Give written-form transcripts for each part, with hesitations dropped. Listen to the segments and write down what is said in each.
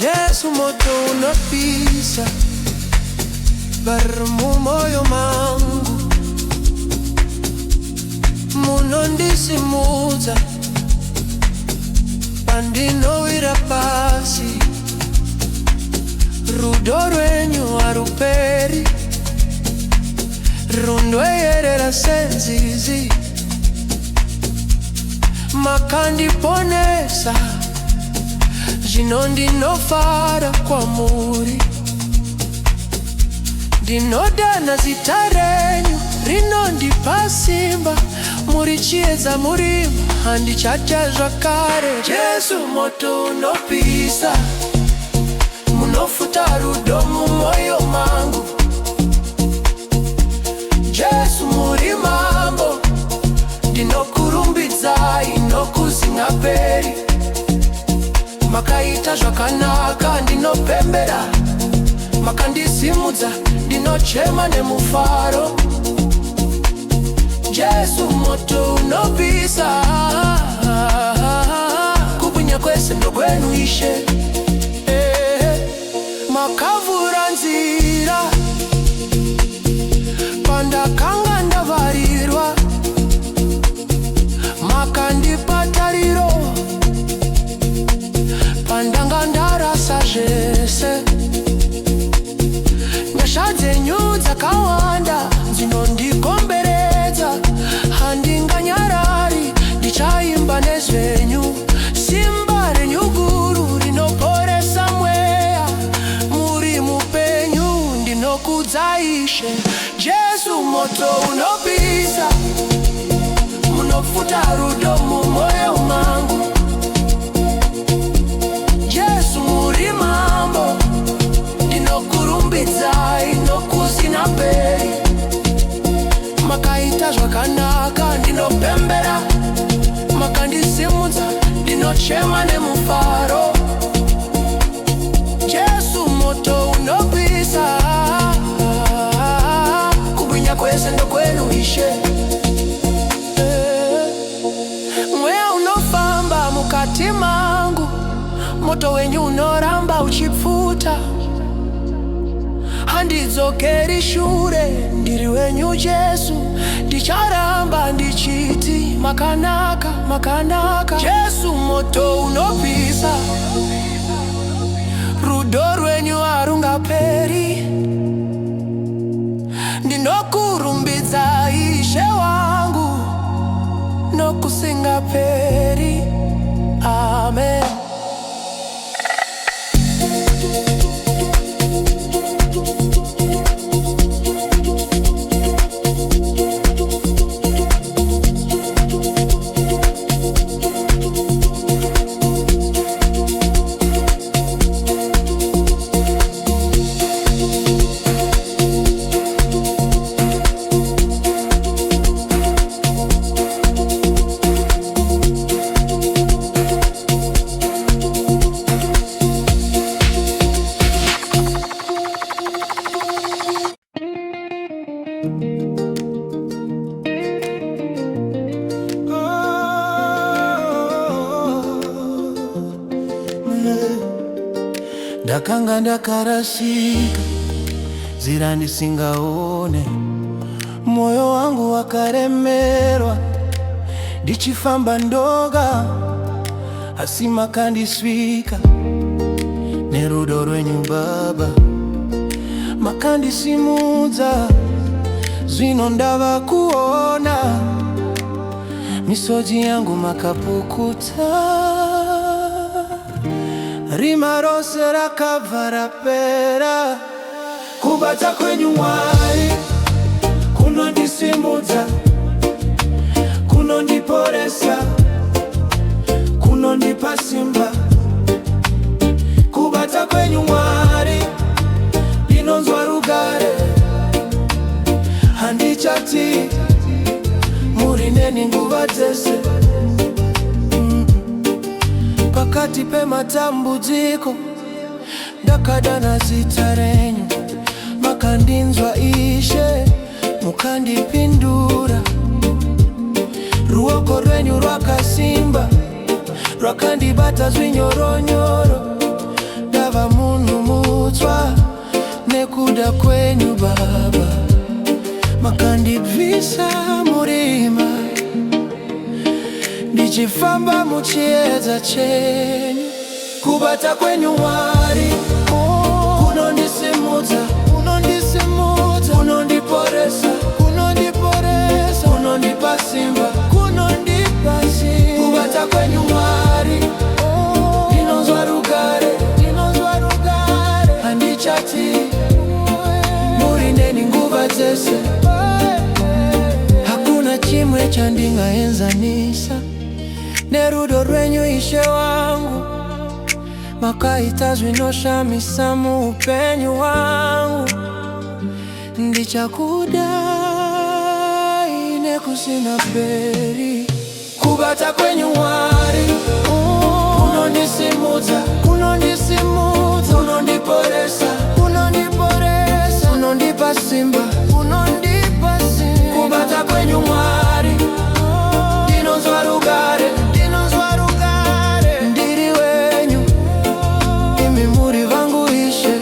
Yesu moto unapisa barmu moyo mangu munondisimuza pandinowira pasi rudo rwenyu haruperi rundweyerera senzizi makandiponesa zvino ndinofara kwamuri ndinodana zita renyu rinondipa simba muri chiedza murima handichacha zvakare Jesu moto unopisa munofuta rudo mumwoyo mangu Jesu muri mambo ndinokurumbidzai nokuzingaperi makaita zvakanaka ndinopembera makandisimudza ndinochema nemufaro Jesu moto unopisa kubwinya kwese ndokwenu Ishe makavhura nzira pandakanga ndavharirwa makandipa tariro pandanga ndarasa zvese nyasha dzenyu dzakawanda dzinondikomberedza handinganyarari ndichaimba nezvenyu simba renyu guru rinoporesa mweya muri mupenyu ndinokudza Ishe Jesu moto unopisa munofuta rudo mumwoyo mangu Jesu muri mambo ndinokurumbidzai nokuzinaperi makaita zvakanaka ndinopembera makandisimudza ndinochema nemufaro Jesu moto unopisa kubwinya kwese ndokwenu Ishe mweya unofamba mukati mangu moto wenyu unoramba uchipfuta handidzokeri shure ndiri wenyu Jesu ndicharamba ndichiti makanaka makanaka Jesu moto unopisa rudo rwenyu harungaperi ndinokurumbidza Ishe wangu nokusingaperi amen ndakanga ndakarashika zira ndisingaone moyo wangu wakaremerwa ndichifamba ndoga asi makandisvika nerudo rwenyu Baba makandisimudza zvino ndava kuona misodzi yangu makapukuta rima rose rakabva rapera kubata kwenyu Mwari kunondisimudza kunondiporesa kunondipa simba kubata kwenyu Mwari ndinonzwa rugare handichati muri neni nguva dzese pakati pematambudziko ndakadana zita renyu makandinzwa Ishe mukandipindura ruoko rwenyu rwakasimba rwakandibata zvinyoronyoro ndava Ndichida kwenyu Baba, makandibvisa murima, ndichifamba muchiedza chenyu. Kubata kwenyu Mwari kunondisimudza, kunondiporesa, kunondipa simba. Kubata kwenyu Mwari ndinonzwa rugare, handichati muri neni nguva dzese. Hakuna chimwe chandingaenzanisa nerudo rwenyu Ishe wangu, makaita zvinoshamisa muupenyu wangu. Ndichakudai nekusina peri. Kubata kwenyu Mwari kunondisimudza, kunondiporesa, kunondipa simba. Kubata kwenyu Mwari ndinonzwa rugare, ndiri wenyu, imi muri vangu Ishe.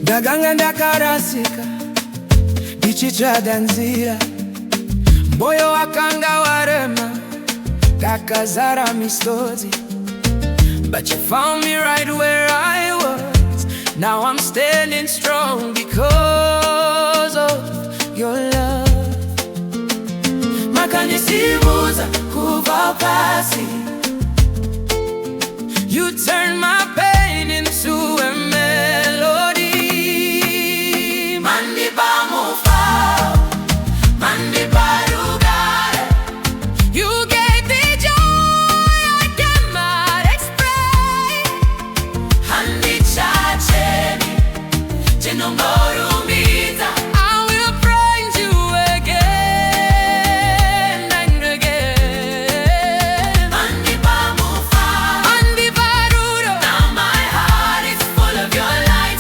Ndaganga ndakarasika, ndichitsvada nzira, moyo wakanga warema, kakazara misodzi. But you found me right where I was. Now I'm standing strong because of your love. Makandisimuza kuva pasi, you turned my pain into a melody. You gave me joy I cannot explain. I will praise you again and again. Now my heart is full of your light.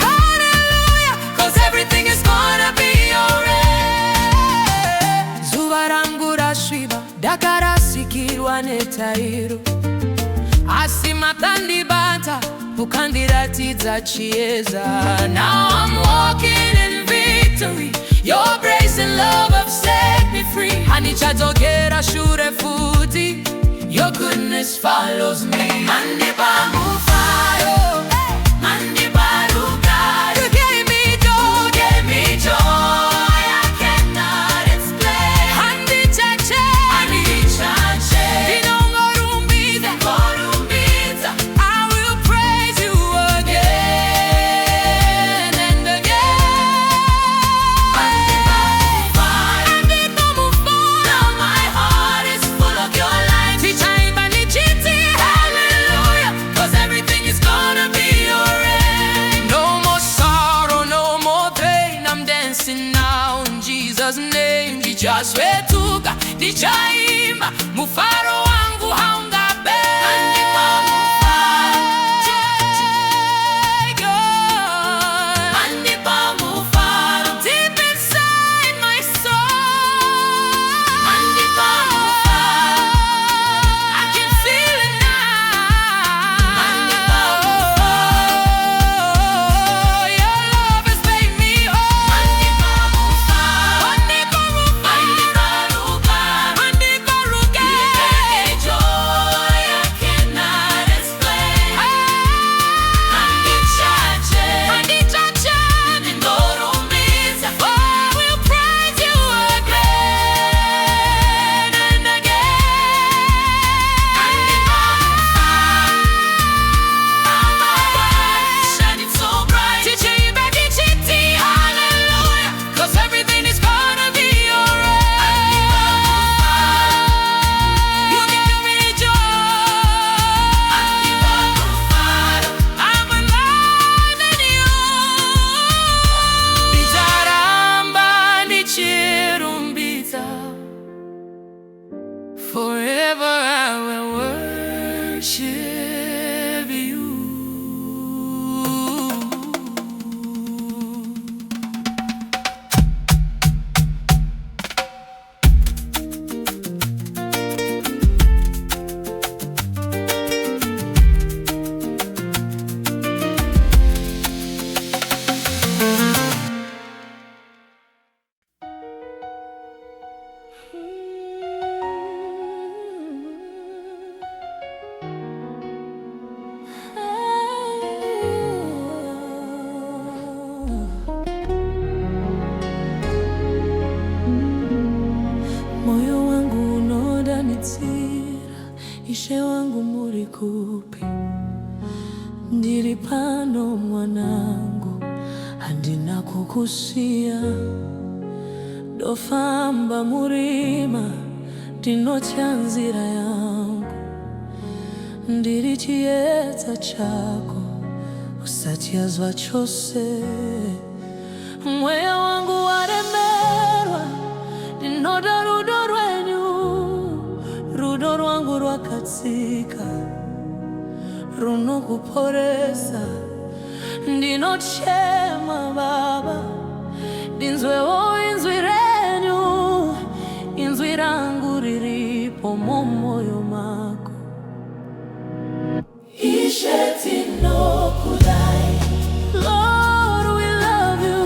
Hallelujah, 'cause everything is gonna be alright. Zuva rangu rasviba, ndakarasikirwa netairo, asi makandibata ukandiratidza chieza. Now I'm walking in victory. Your grace and love have set me free. Handichadzokera shure futi. Your goodness follows me. You gave me joy I cannot explain. I will praise you again and again. Now my heart is full of your light. Hallelujah, 'cause everything is gonna be alright. No more sorrow, no more pain. I'm dancing now in Jesus' name. Ndichaswetuka, ndichaimba, mufaro wangu haungabe. Deep inside my soul, I can feel it now. Your love has made me whole. Mandiko ruga. kukusia dofamba murima dino chanzira yangu ndiri chiedza chako usachezwa chose. Mweya wangu waremerwa ndinoda rudo rwenyu, rudo rwangu rwakatsika runokuporesa. Ndinochema Baba, ndinzwewo inzwi renyu, inzwi rangu riripo momoyo mako. Ishe tinokudai, Lord we love you.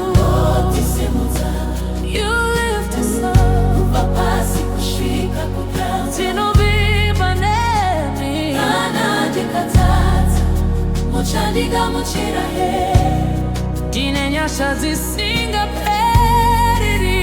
You lift us up, papasi kushika kudrama tinovimba nemi kana dikatata mochandiga mochirahe dine nyasha zisinga periri.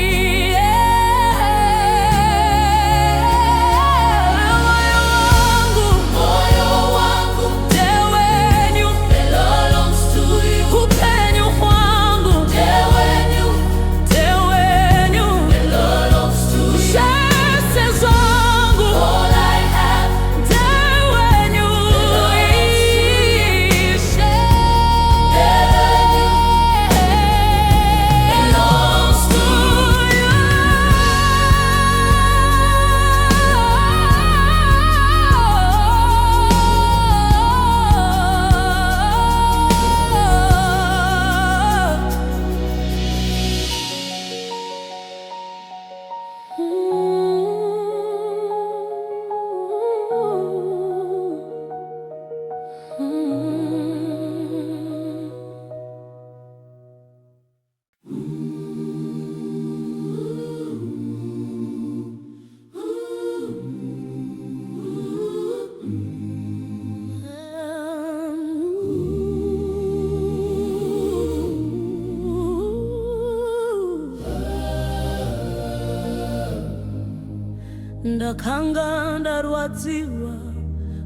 Ndakanga ndarwadziwa,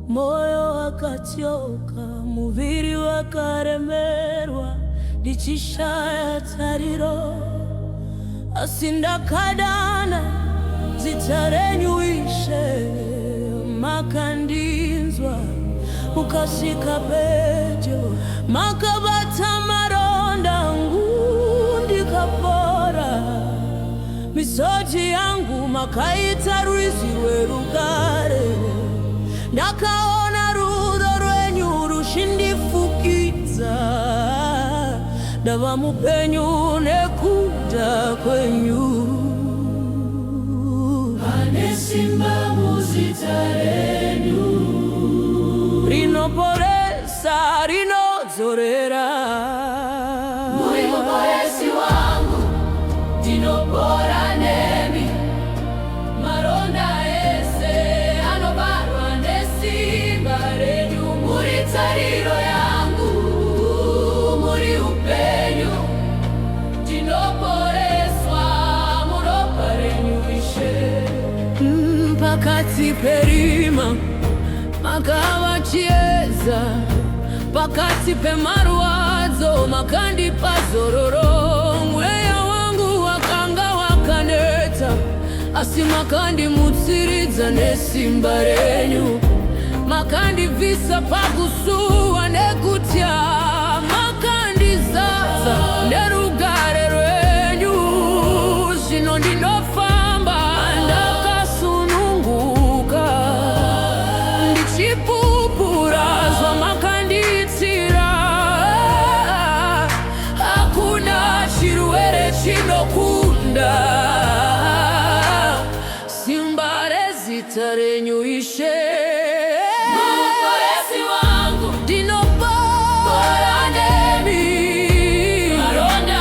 moyo wakatyoka, muviri wakaremerwa, ndichishaya tariro. Asi ndakadana zita renyu Ishe, makandinzwa mukasvika pedyo, makabata maronda angu ndikapora. Misozi yangu makaita rwizi rwerugare, ndakaona rudo rwenyu ruchindifukidza, ndava mupenyu nekuda kwenyu. Pane simba muzita renyu, rinoporesa rinodzorera. Muporesi wangu ndinopora nemi, maronda ese anobarwa nesimba renyu. Muri tariro yangu, muri upenyu, ndinoporeswa muropa renyu Ishe. Pakati perima makava chiedza, pakati pemarwadzo makandipa zororo. Mweya wangu wakanga wakaneta, asi makandimutsiridza nesimba renyu, makandibvisa pakusuwa nekutya, makandizadza nerugare rwenyu. Zvino ndinofamba ndakasununguka, ndichipupura zvamakandiitira. Hakuna chirwere chinokunda simba rezita renyu Ishe. Muporesi wangu ndinopora nemi, maronda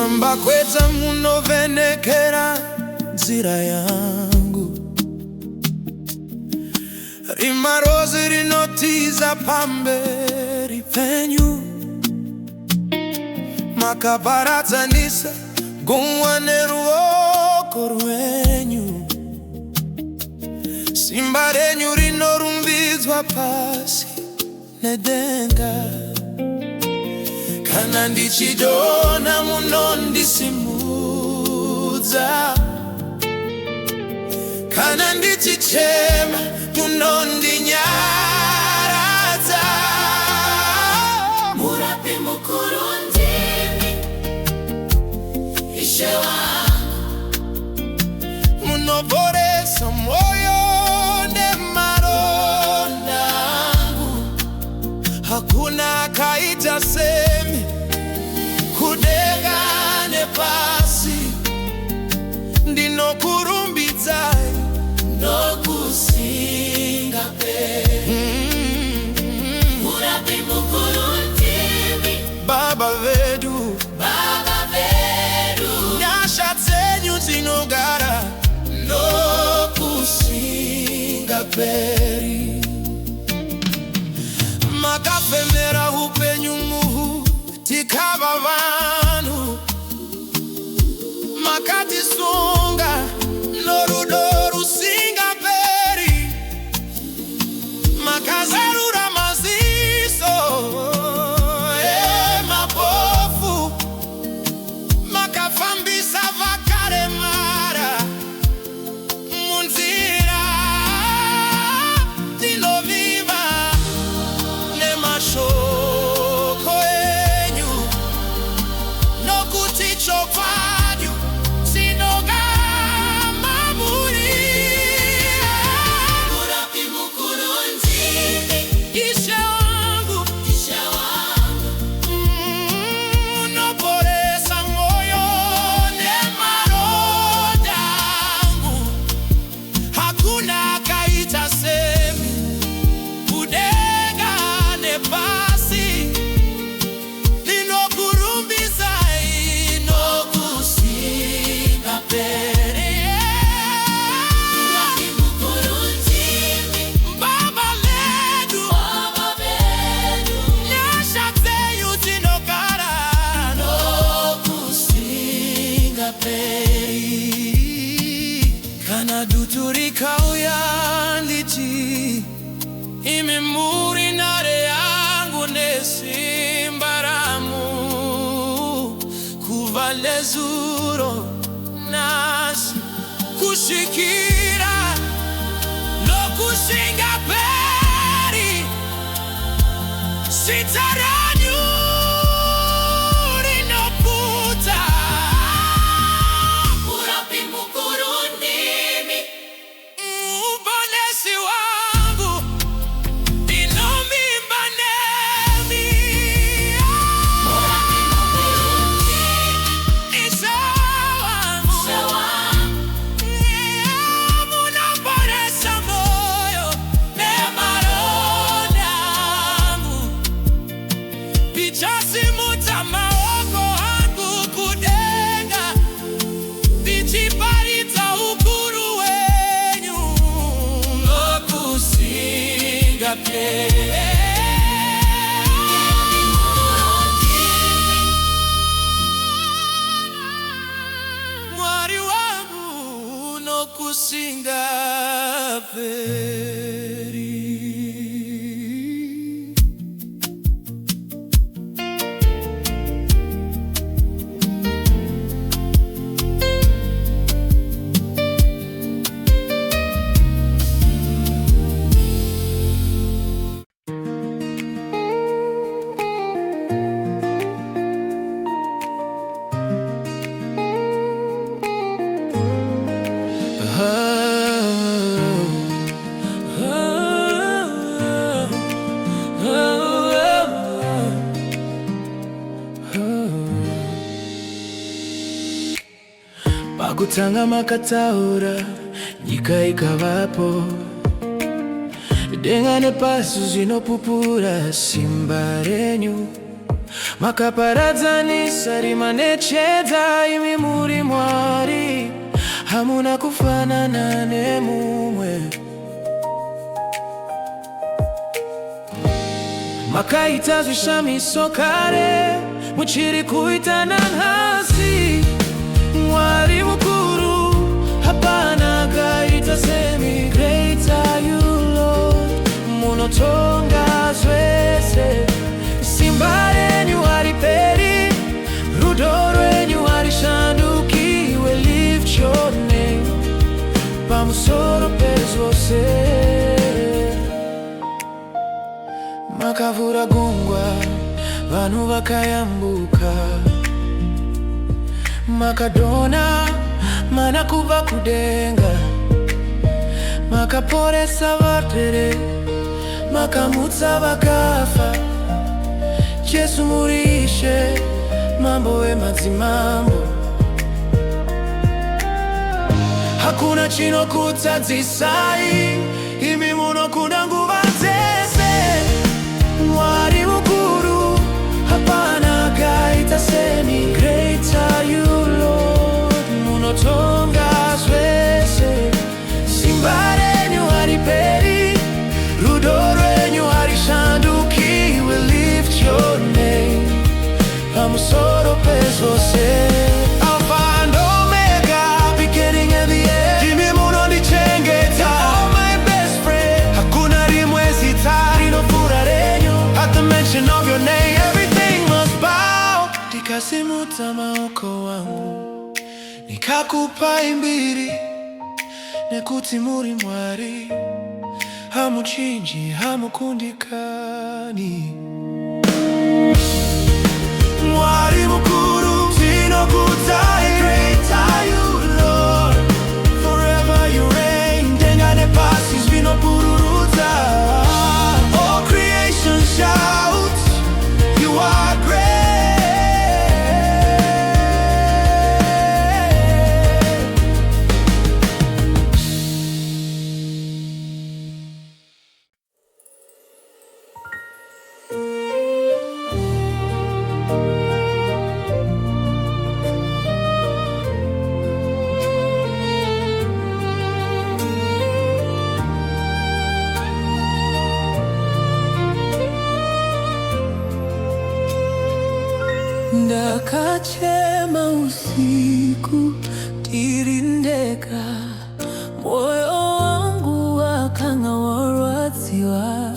Mbakweza munovenekera nzira yangu, rimarozi rinotiza pamberi penyu, makabaratanisa gumwane ruoko rwenyu, simba renyu rinorumbidzwa pasi nedenga. Kana ndichidona munondisimudza, kana ndichichema munondinyaradza. Murapi mukuru ndimi, Ishe wangu, munoporesa moyo nemaronda angu. Hakuna kaita semi kudenga nepasi, ndinokurumbidzai nokusinga peri. Murapi mukuru ndimi, Baba vedu, nyasha dzenyu dzinogara nokusinga peri. Makafemera upenyu muhu tikava vanhu, makatisunga norudo rusinga peri, makazarura maziso mapofu, makafambisa vakaremara munzira dzinovimba nemashoko enyu, nokuti chokwadi zvinogambamurira. Murapi mukuru ndimi, Ishe wangu, unoporesa moyo nemaronda angu. Hakuna kaita semi kudenga nepasi, ndinokurumbidzai nokusinga peri. Murapi mukuru ndimi, Baba vedu, nyasha dzenyu dzinogara nokusinga peri. Kana dutu rikauya nditi, imi muri nhare yangu nesimba ramu, kuva nezuro nasi kusvikira nokusinga peri. Zita renyu rinopfuta. Murapi mukuru ndimi, muponesi wangu, ndinomimba nemi. Murapi mukuru ndimi, Ishe wangu, munoporesa moyo nemaronda angu. Pichasimudza maoko angu kudenga, ndichiparidza ukuru wenyu nokusinga peri. Mwari wangu nokusinga peri. Pakutanga makataura, nyika ikavapo, denga nepasi zvinopupura simba renyu. makaparazani sarima nechedza imi muri Mwari hamuna kufanana nemumwe. Makaita zvishamiso kare muchiri kuitana nhasi. Mwari mukuru hapana akaita semi. Great are you Lord, munotonga zvese. Simba renyu hariperi, rudo rwenyu harishanduki. We lift your name pamusoro pezvose. Makavhura gungwa vanhu vakayambuka. Makadona mana kubva kudenga. Makaporesa varwere, makamutsa vakafa. Jesu muri Ishe, mambo wemadzimambo. Hakuna chinokutadzisai, imi munokunda nguva dzese. Mwari mukuru hapana akaita semi. Great are you Lord, munotonga zvese. Simba renyu hariperi, rudo rwenyu harishanduki. We lift your name pamusoro pezvose. Alpha and Omega, beginning and the end. Imi munondichengeta, all my best friend. Hakuna rimwe zita rinofura renyu. At the mention of your name, everything must bow. Ndikasimuta maoko wangu, nikakupa imbiri, nekuti muri Mwari hamuchinji, hamukundikani. Mwari mukuru tinokutai. Great are you Lord, forever you reign. Denga nepasi zvinopururudza. All creation shouts, you are great. Ndakachema usiku tirindeka, moyo wangu wakangawarwadziwa.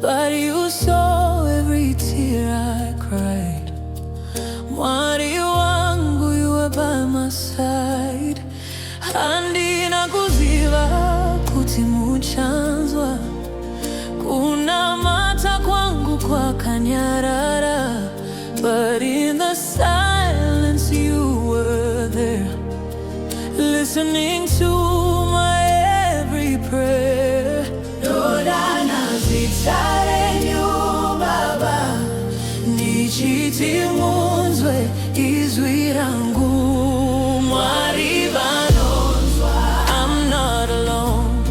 But you saw every tear I cried. Mwari wangu, you were by my side. Handina kuziva kuti muchanzwa, kunamata kwangu kwakanyarara. But in the silence you were there, listening to my every prayer. Dodana zita renyu Baba, ndichiti munzwe izwi rangu. Mwari vanonzwa, I'm not alone.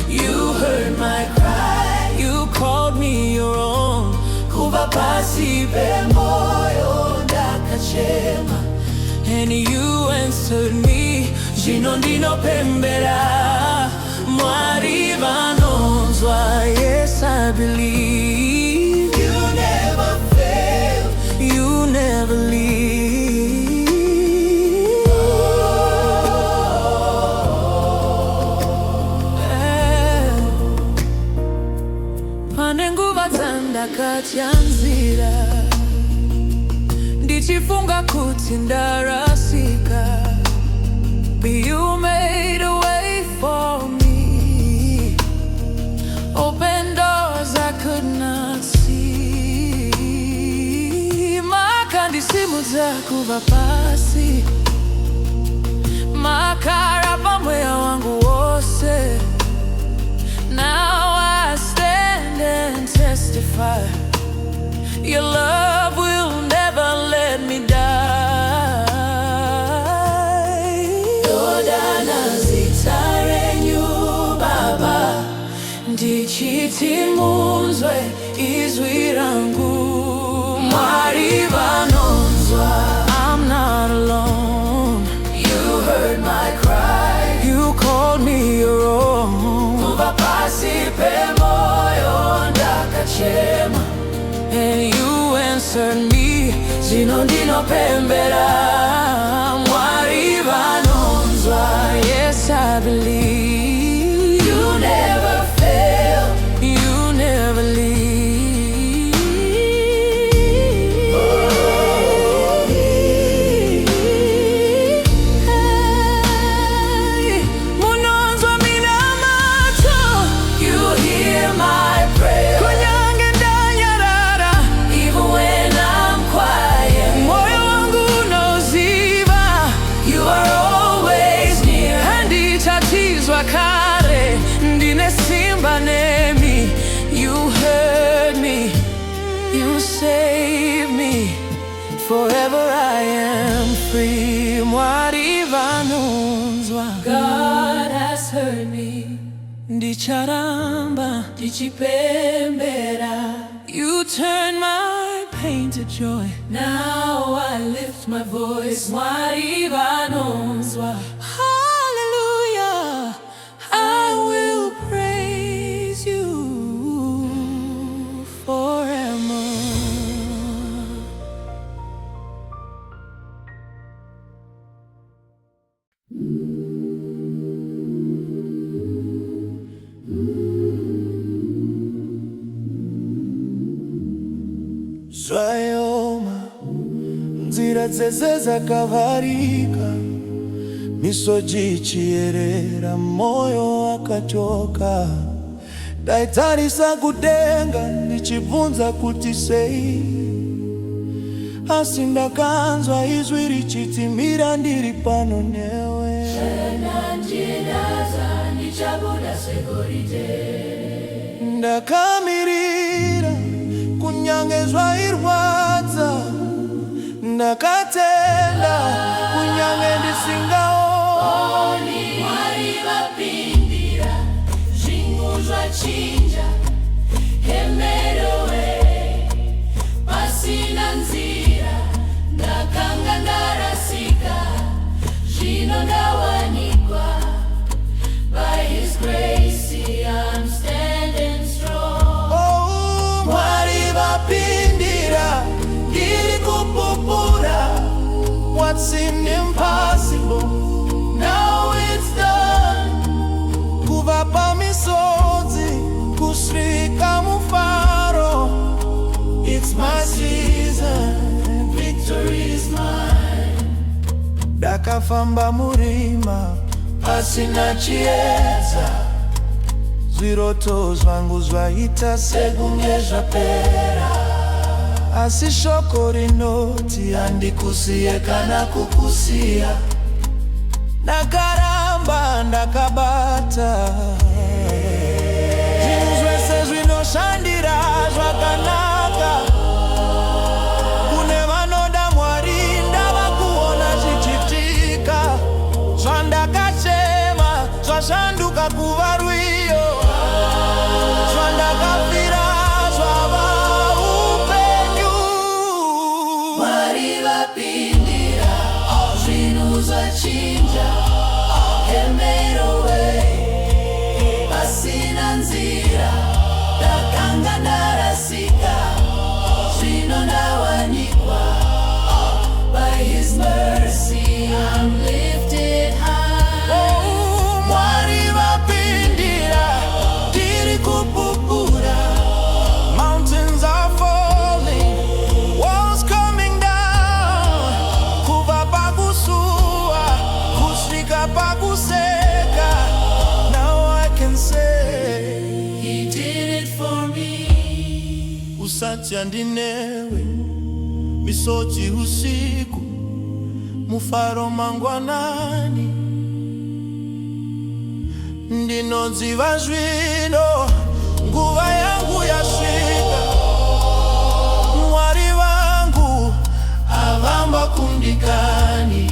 You heard my cry, you called me your own. Kuva pasi pemoyo ndakachema, and you answered me. Zvino ndinopembera. Mwari vanonzwa, yes I believe. You never fail, you never leave. Pane nguva dzandakatyanzira, ndichifunga kuti ndarasika. You made a way for me, open doors I could not see. Makandisimudza kuva pasi, makarapa mweya wangu wose. Now I stand and testify, your love will never let me die. Dodana zita renyu Baba, ndichiti munzwe izwi rangu. mwari vanonzwa. I'm not alone. You heard my cry. You called me your own. Kuva pasi pe moyo ndakachema, and you answered me. Zino ndinopembera mwari vanonzwa. Yes, I believe you never fail, you never leave. Hey, munonzwa mina macho. You hear my prayer. Kunyange ndanyarara, even when I'm quiet. Moyo wangu unoziva. You are always near. Handitatizwa kare, ndine simba nemi. You heard me, you saved me. Forever I am free. Mwari vanonzwa. God has heard me. Ndicharamba, ndichipembera. You turn my pain to joy. Now I lift my voice. Mwari vanonzwa. Hallelujah, I will praise you forever. Zwayoma, nzira dzese zakavarika, misozi ichiyerera, moyo wakachoka. Ndaitarisa kudenga, ndichibvunza kuti sei, asi ndakanzwa izwi richitimira ndiri pano newe. Ndakamirira kunyange zvairwadza, ndakatenda kunyange ndisingaoni. Mwari vapindira, zvinhu zvachinja. Hemerowe, pasina nzira. Ndakanga ndarasika, zvino ndawanikwa. By His grace I'm standing strong. Oh, Mwari vapindira, ndiri kupupura. What seemed impossible, now it's done. Kuva pamisodzi, kusvika mufaro. It's my season, and victory is mine. Ndakafamba murima, pasina chiedza. Zviroto zvangu zvaita sekunge zvapera, asi shoko rinoti handikusiye kana kukusiya. Ndakaramba, ndakabata, zvinhu zvese zvinoshandira zvakanaka. Kune vanoda Mwari, ndava kuona zvichiitika. Zvandakachema zvashanduka kuva rwiyo, zvandakafira zvava upenyu. Mwari vapindira, zvinhu zvachinja. Hemerowe, pasina nzira. Ndakanga ndarasika, zvino ndawanikwa. By His mercy I'm lifted high. Oh, Mwari vapindira, ndiri kupupura. Mountains are falling, walls coming down. Kuva pakusuwa, kusvika pakuseka. Now I can say He did it for me. usati andinewe, misozi usiku, mufaro mangwanani. Ndinodziva zvino, nguva yangu yasvika. Mwari vangu avamba kundikani.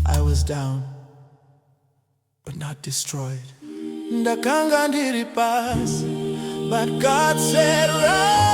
I was down, but not destroyed. Ndakanga ndiri pasi, but God said rise.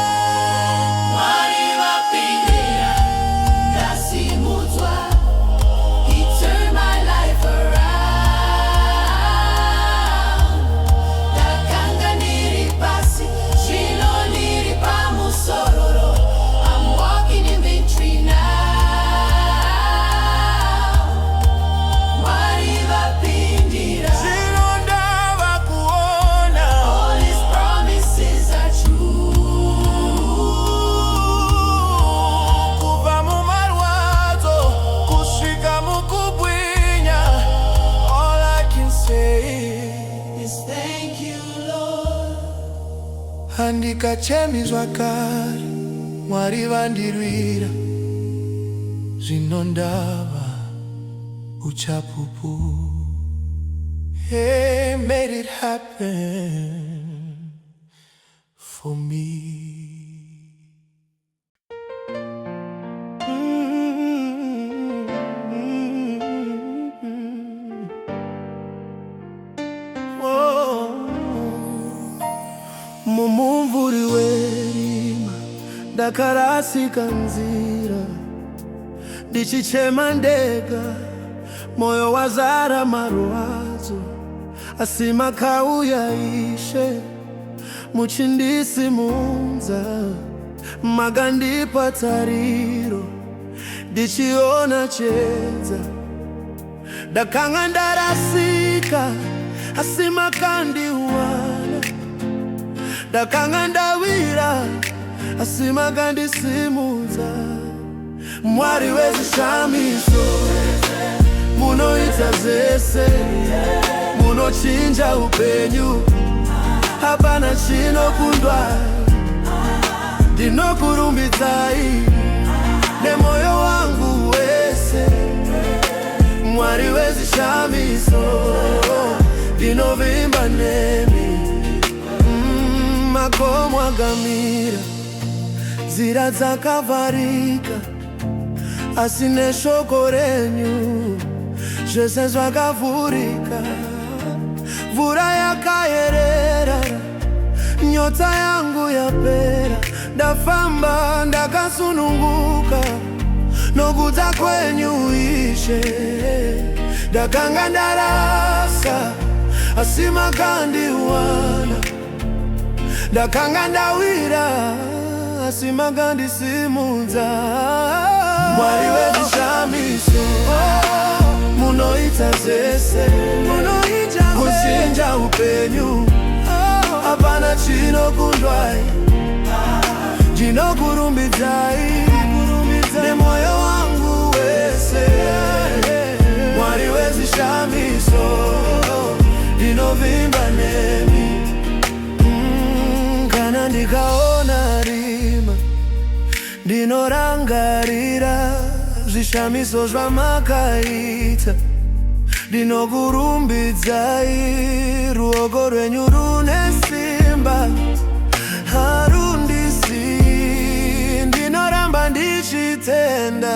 ndikachemizwa kare Mwari vandirwira zvino ndava uchapupu. He made it happen for me. Mumumvuri werima ndakarasika nzira, ndichichema ndega, moyo wazara marwadzo, asi makauya Ishe muchindisimunza, makandipa tariro ndichiona chiedza. Ndakanga ndarasika asi makandiwana, ndakanga ndawira asi makandisimudza. Mwari wezvishamiso, munoita zvese, munochinja upenyu, hapana chinokundwa. Ndinokurumbidzai nemoyo wangu wese, Mwari wezvishamiso, ndinovimba nemi. Makomo akamira, nzira dzakavharika, asi neshoko renyu zvese zvakavhurika. Mvura yakayerera, nyota yangu yapera, ndafamba ndakasununguka nokuda kwenyu Ishe. Ndakanga ndarasa asi makandiwana, ndakanga ndawira asi makandisimudza. Mwari wezvishamiso, munoita zvese, kuchinja upenyu, hapana chinokundwa. Ndinokurumbidzai nemoyo wangu wese, Mwari wezvishamiso, ndinovimba nemi. Kana ndikaona rima, ndinorangarira zvishamiso zvamakaita. Ndinokurumbidzai, ruoko rwenyu rune simba, harundisiyi. Ndinoramba ndichitenda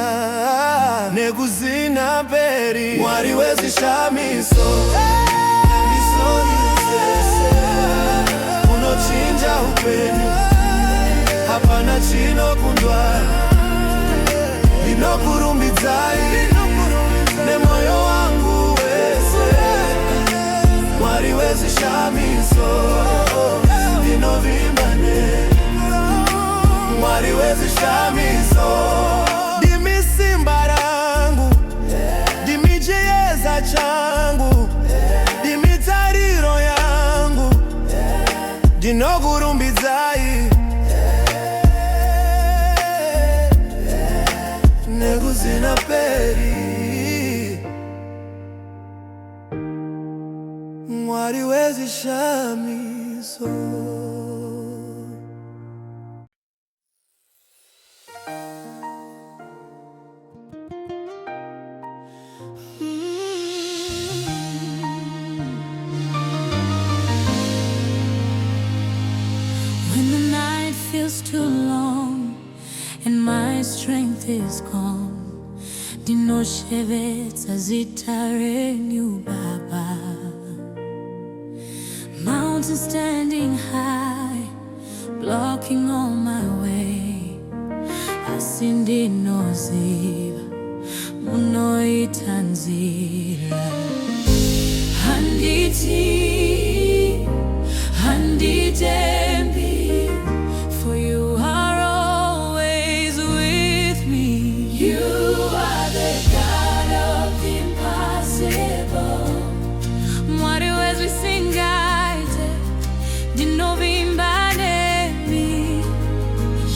nekuzina peri. Mwari wezvishamiso, unochinja upenyu, hapana chinokundwa. Ndinokurumbidzai nemoyo wangu wese, Mwari wezvishamiso, ndinovimba nemi. Mwari wezvishamiso, ndimi simba rangu, ndimi chiedza changu, ndimi tariro yangu. Ndinokurumbidzai nekuzina peri. Mwari wezvishamiso. When the night feels too long and my strength is gone, ndinoshevetsa zita renyu Baba. Mountains standing high, blocking all my way, asi ndinoziva munoita nzira. Handiti, handitembi, for you are always with me. You are the God of the impossible. Mwari wezvisingaite, ndinovimba nemi.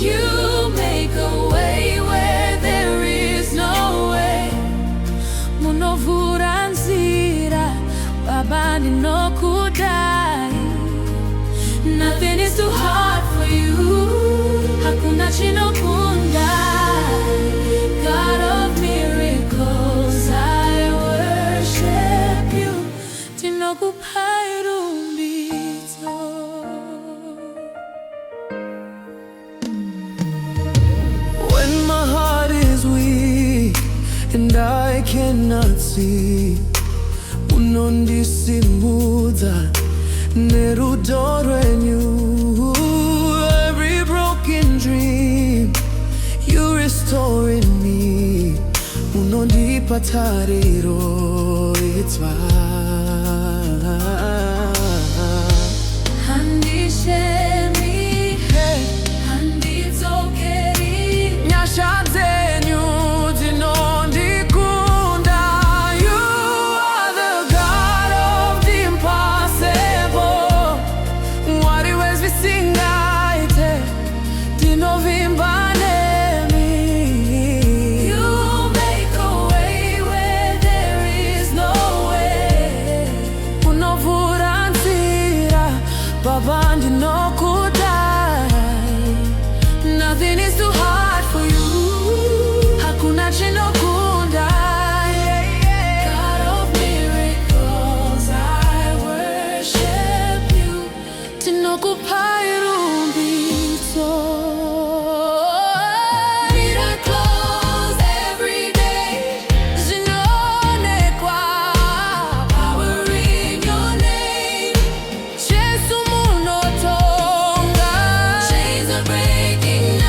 You make a way where there is no way. Munovu I cannot see. Unondisimudha nerudo rwenyu. Every broken dream you restoring me. Unondipa tariro itwa. Nothing is too hard for you. Hakuna chinokunda. God of miracles, I worship you. Tinokupa irumbitso. Miracles every day. Zinonekwa power in your name. Jesu munotonga. Chains are breaking now.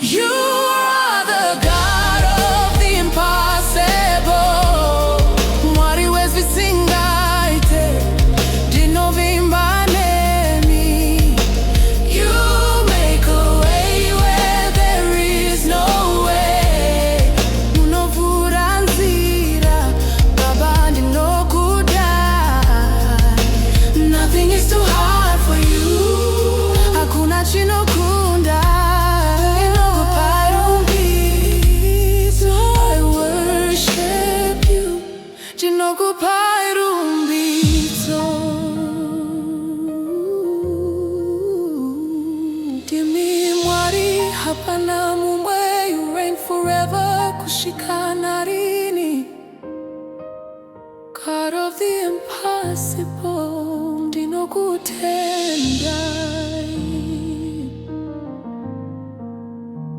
You are the God of the impossible. Mwari wezisingaite ndinovimba nemi. You make a way where there is no way. Unovura nzira baba ndinokudai. Nothing is too hard for you. Hakuna chinokunda. Hapana mumwe, you reign forever. Kushika narini, God of the impossible, ndinokutendai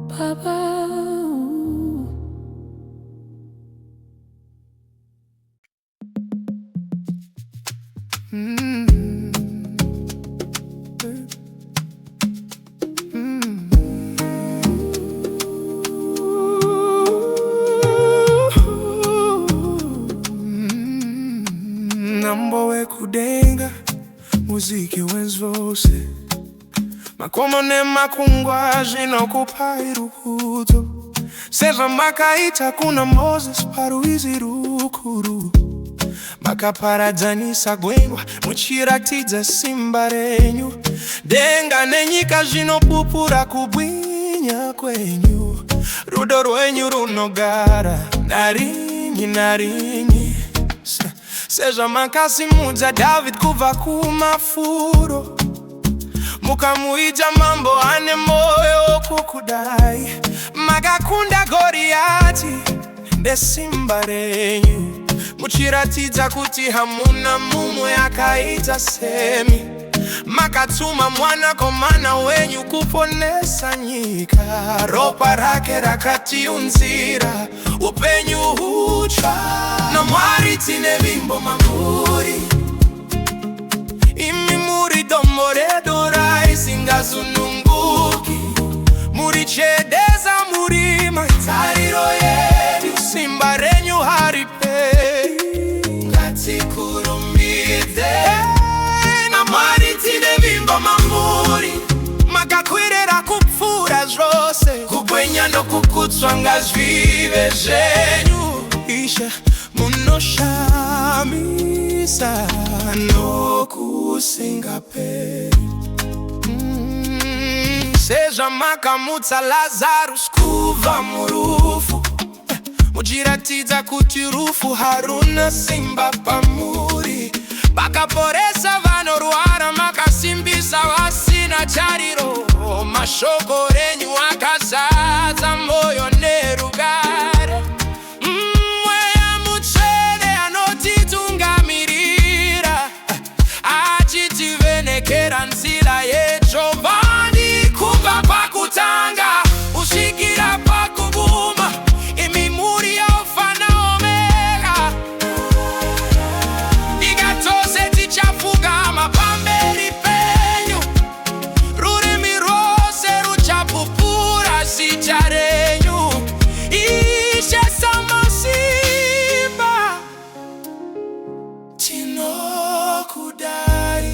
Baba. Nambowe kudenga muziki wenzvose makomone makungwa zvinokupa irukudzo sezvamakaita kuna Moses parwizi rukuru. Makaparadzanisa gwenga muchiratidza simba renyu. Denga nenyika zvinopupura kubwinya kwenyu. Rudo rwenyu runogara naringi naringi. Sezvamakasimudza David kubva kumafuro. Mukamuita mambo ane moyo wokukudai. Makakunda Goriati nesimba renyu. Muchiratidza kuti hamuna mumwe akaita semi. Makatuma mwanakomana wenyu kuponesa nyika. Ropa rake rakatiunzira upenyu hutsva. Namwari tine vimbo mamuri. Imi muri dombo redu risingazununguki. Murichedeza muri matariro yedu. Simba renyu hariperi. Ngatikurumbidze. Namwari tine vimbo mamuri. Makakwirira kupfura zvose. Kubwenya nokukutswa ngazvive zvenyu. Ishe munoshamisa nokusingaperi. Sezvamakamutsa Lazarus kubva murufu. Muchiratidza kuti rufu haruna simba pamuri. Makaporesa vanorwara, makasimbisa matariro mashoko renyu akazaza moyo nerugare. Mweya mutsvene anotitungamirira achitivhenekera nzira yeJehovha kubva pakutanga kusvikira pakuguma. Imi muri Alfa na Omega, tikatose tichafukama pamberi penyu, rurimi rwose ruchapupura zita renyu. Ishe Samasimba, tinokudai.